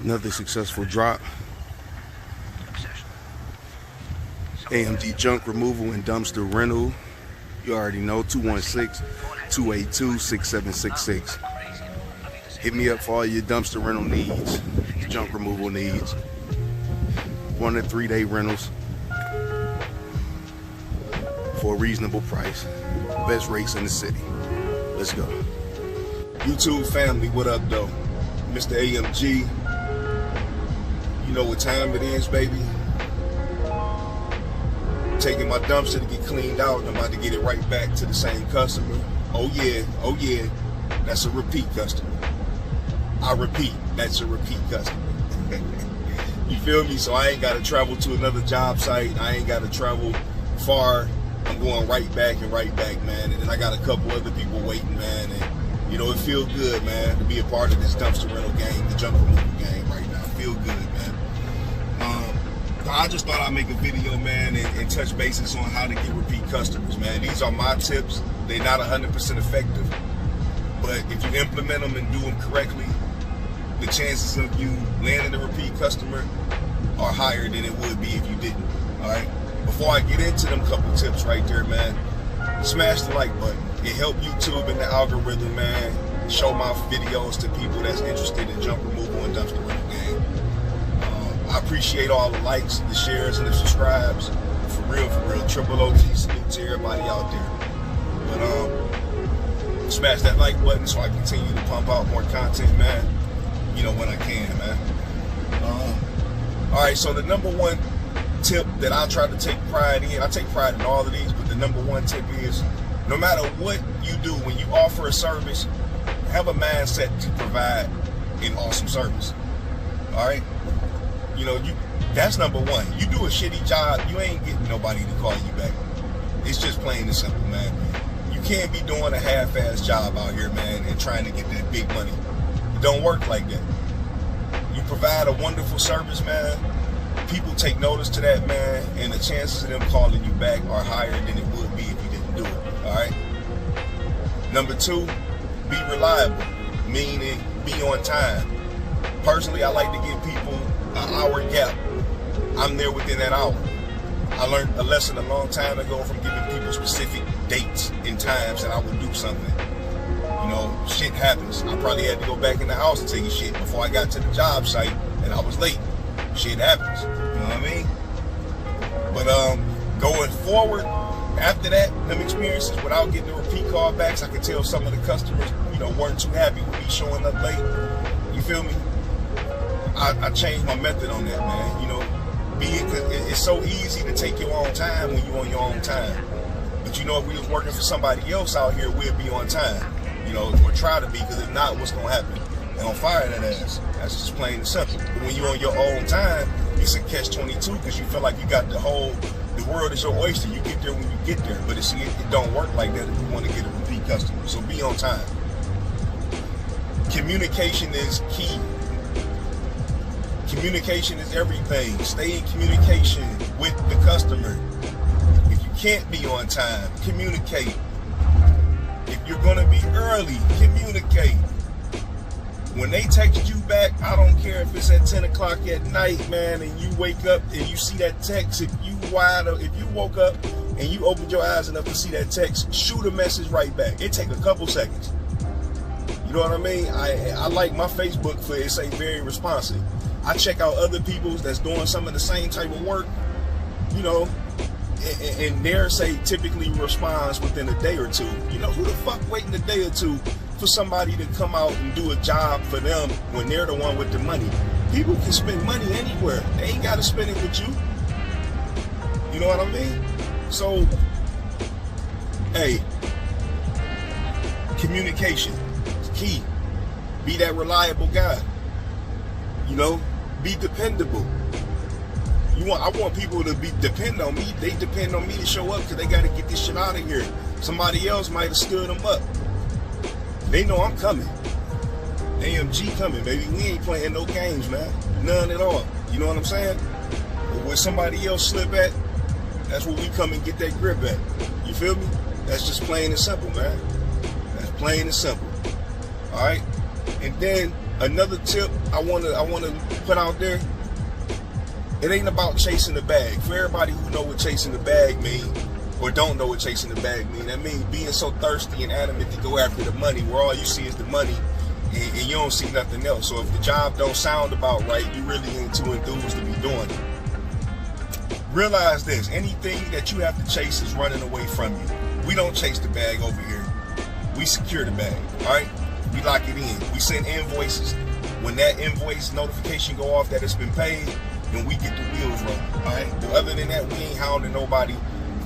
Another successful drop. AMG junk removal and dumpster rental. You already know, 216-282-6766. Hit me up for all your dumpster rental needs, junk removal needs. 1 to 3 day rentals for a reasonable price. Best rates in the city. Let's go. YouTube family, what up though? Mr. AMG. You know what time it is, baby. Taking my dumpster to get cleaned out, and I'm about to get it right back to the same customer. Oh yeah, that's a repeat customer. I repeat, that's a repeat customer. You feel me? So I ain't got to travel to another job site. I ain't got to travel far. I'm going right back, man. And then I got a couple other people waiting, man. And you know, it feels good, man, to be a part of this dumpster rental game, the junk removal game right now. Feel good, man. I just thought I'd make a video, man, and touch bases on how to get repeat customers, man. These are my tips. They're not 100% effective, but if you implement them and do them correctly, the chances of you landing a repeat customer are higher than it would be if you didn't, all right? Before I get into them couple tips right there, man, smash the like button. It helps YouTube and the algorithm, man, show my videos to people that's interested in junk removal and dumpster rental game. I appreciate all the likes, the shares, and the subscribes. For real. Triple OG salute to everybody out there. But smash that like button so I continue to pump out more content, man. You know, when I can, man. All right, so the number one tip that I try to take pride in, I take pride in all of these, but the number one tip is, no matter what you do, when you offer a service, have a mindset to provide an awesome service. All right? You know, that's number one. You do a shitty job, you ain't getting nobody to call you back. It's just plain and simple, man. You can't be doing a half-ass job out here, man, and trying to get that big money. It don't work like that. You provide a wonderful service, man. People take notice to that, man, and the chances of them calling you back are higher than it would be if you didn't do it, all right? Number two, be reliable, meaning be on time. Personally, I like to give people an hour gap. I'm there within that hour. I learned a lesson a long time ago from giving people specific dates and times that I would do something. You know, shit happens. I probably had to go back in the house and take a shit before I got to the job site, and I was late. Shit happens. You know what I mean? But going forward, after that, them experiences, without getting the repeat callbacks, I could tell some of the customers, you know, weren't too happy with me showing up late. You feel me? I changed my method on that, man. You know, it's so easy to take your own time when you're on your own time. But you know, if we was working for somebody else out here, we'd be on time. You know, or try to be, because if not, what's gonna happen? They're gonna fire that ass. That's just plain and simple. But when you're on your own time, it's a catch-22, because you feel like you got the world is your oyster. You get there when you get there. But it don't work like that if you want to get a repeat customer. So be on time. Communication is key. Communication is everything. Stay in communication with the customer. If you can't be on time, communicate. If you're gonna be early, communicate. When they text you back, I don't care if it's at 10 o'clock at night, man, and you wake up and you see that text. If you woke up and you opened your eyes enough to see that text, shoot a message right back. It take a couple seconds. You know what I mean? I like my Facebook for it say very responsive. I check out other people's that's doing some of the same type of work, you know, and their say typically responds within a day or two. You know, who the fuck waiting a day or two for somebody to come out and do a job for them when they're the one with the money? People can spend money anywhere. They ain't got to spend it with you. You know what I mean? So, hey, communication is key. Be that reliable guy. You know, be dependable. I want people to depend on me. They depend on me to show up because they got to get this shit out of here. Somebody else might have stood them up. They know I'm coming. AMG coming, baby. We ain't playing no games, man. None at all. You know what I'm saying? But where somebody else slip at, that's where we come and get that grip at. You feel me? That's just plain and simple, man. That's plain and simple. All right? And then Another tip I wanna put out there. It ain't about chasing the bag. For everybody who know what chasing the bag mean, or don't know what chasing the bag mean, that means being so thirsty and adamant to go after the money, where all you see is the money, and you don't see nothing else. So if the job don't sound about right, you really ain't too enthused to be doing it. Realize this: anything that you have to chase is running away from you. We don't chase the bag over here. We secure the bag. All right. We lock it in. We send invoices. When that invoice notification go off that it's been paid, then we get the wheels rolling. All right. But other than that, we ain't hounding nobody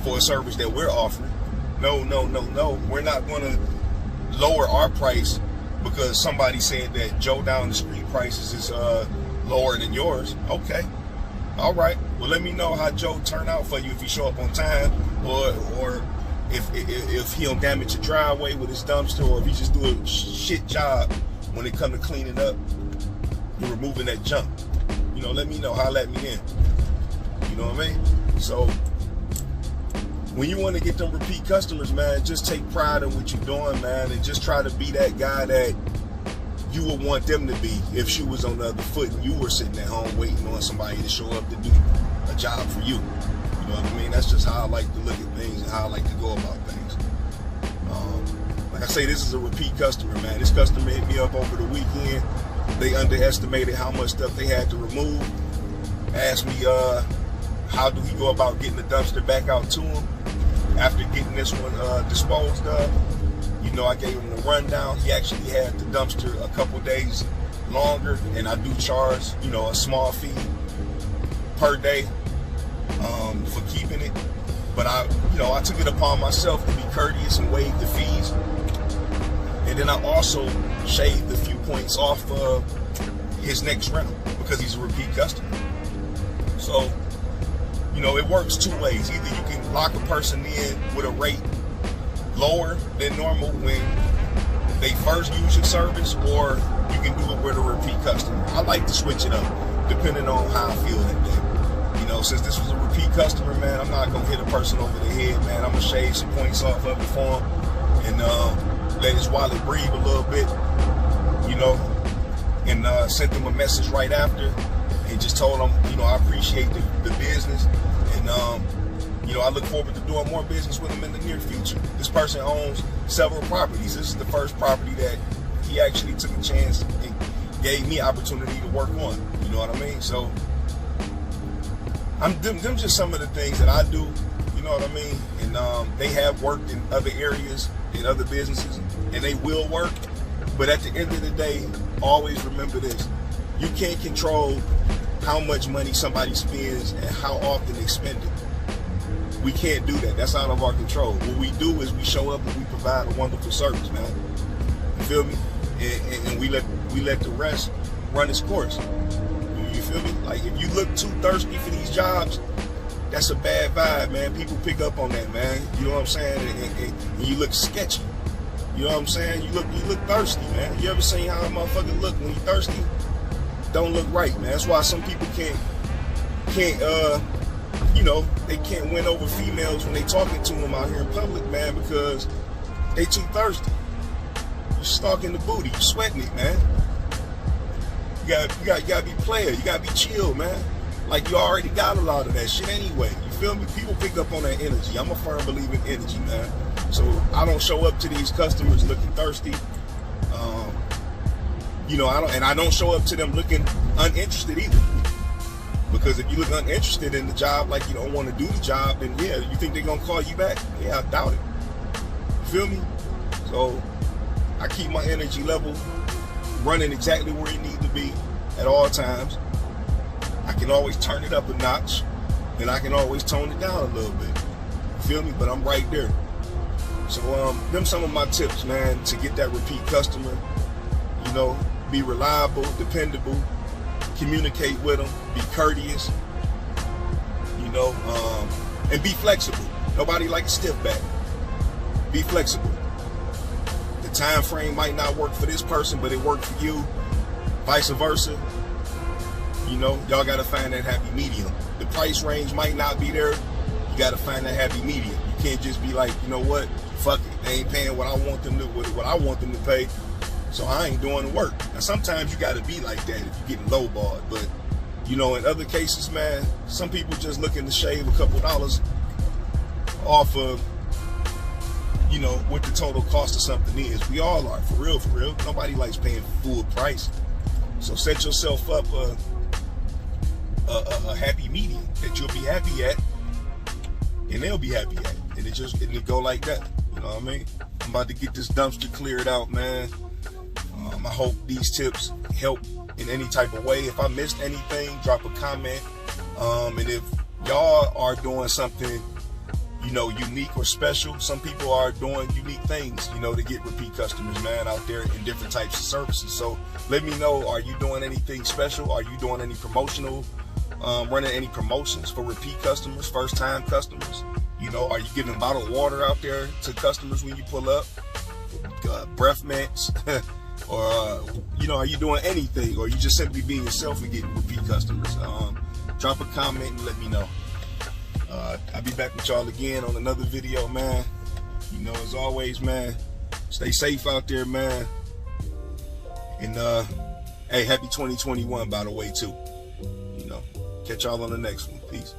for a service that we're offering. No. We're not going to lower our price because somebody said that Joe down the street prices is lower than yours. Okay. All right. Well, let me know how Joe turn out for you if you show up on time, or if he don't damage your driveway with his dumpster, or if he just do a shit job when it come to cleaning up and removing that junk. You know, let me know. Holla at me in. You know what I mean? So when you want to get them repeat customers, man, just take pride in what you're doing, man, and just try to be that guy that you would want them to be if she was on the other foot and you were sitting at home waiting on somebody to show up to do a job for you. You know what I mean? That's just how I like to look at things and how I like to go about things. Like I say, this is a repeat customer, man. This customer hit me up over the weekend. They underestimated how much stuff they had to remove. Asked me how do he go about getting the dumpster back out to him after getting this one disposed of. You know, I gave him the rundown. He actually had the dumpster a couple days longer, and I do charge, you know, a small fee per day for keeping it. But I took it upon myself to be courteous and waive the fees. And then I also shaved a few points off of his next rental because he's a repeat customer. So, you know, it works two ways. Either you can lock a person in with a rate lower than normal when they first use your service, or you can do it with a repeat customer. I like to switch it up depending on how I feel that day. You know, since this was a repeat customer, man, I'm not gonna hit a person over the head, man. I'm gonna shave some points off of it for him and let his wallet breathe a little bit, you know, and sent them a message right after and just told them, you know, I appreciate the business, and you know, I look forward to doing more business with him in the near future. This person owns several properties. This is the first property that he actually took a chance and gave me opportunity to work on. You know what I mean? So them just some of the things that I do. You know what I mean? And they have worked in other areas, in other businesses, and they will work. But at the end of the day, always remember this: you can't control how much money somebody spends and how often they spend it. We can't do that. That's out of our control. What we do is we show up and we provide a wonderful service, man. You feel me? And we let the rest run its course. You feel me? Like, if you look too thirsty for these jobs, that's a bad vibe, man. People pick up on that, man. You know what I'm saying? And you look sketchy. You know what I'm saying? You look thirsty, man. You ever seen how a motherfucker look when he thirsty? Don't look right, man. That's why some people can't you know, they can't win over females when they talking to them out here in public, man, because they too thirsty. You stalking the booty, you sweating it, man. You gotta be player, you gotta be chill, man. Like, you already got a lot of that shit anyway. You feel me? People pick up on that energy. I'm a firm believer in energy, man. So I don't show up to these customers looking thirsty. You know, I don't show up to them looking uninterested either. Because if you look uninterested in the job, like you don't want to do the job, then yeah, you think they're gonna call you back? Yeah, I doubt it. You feel me? So I keep my energy level running exactly where it needs to be at all times. I can always turn it up a notch, and I can always tone it down a little bit. You feel me? But I'm right there. So them some of my tips, man, to get that repeat customer. You know, be reliable, dependable. Communicate with them, be courteous, you know, and be flexible. Nobody likes stiff back. Be flexible. The time frame might not work for this person, but it worked for you. Vice versa. You know, y'all got to find that happy medium. The price range might not be there. You got to find that happy medium. You can't just be like, you know what, fuck it, they ain't paying what I want them to pay. So I ain't doing the work. Now sometimes you gotta be like that if you're getting lowballed, but you know, in other cases, man, some people just looking to shave a couple dollars off of, you know, what the total cost of something is. We all are, for real, for real. Nobody likes paying full price. So set yourself up a happy medium that you'll be happy at, and they'll be happy at, and it go like that. You know what I mean? I'm about to get this dumpster cleared out, man. I hope these tips help in any type of way. If I missed anything, drop a comment. And if y'all are doing something, you know, unique or special, some people are doing unique things, you know, to get repeat customers, man, out there in different types of services. So let me know, are you doing anything special? Are you doing any promotional, running any promotions for repeat customers, first time customers? You know, are you giving bottled water out there to customers when you pull up? Breath mints? Or, you know, are you doing anything? Or are you just simply being yourself and getting repeat customers? Drop a comment and let me know. I'll be back with y'all again on another video, man. You know, as always, man, stay safe out there, man. And, hey, happy 2021, by the way, too. You know, catch y'all on the next one. Peace.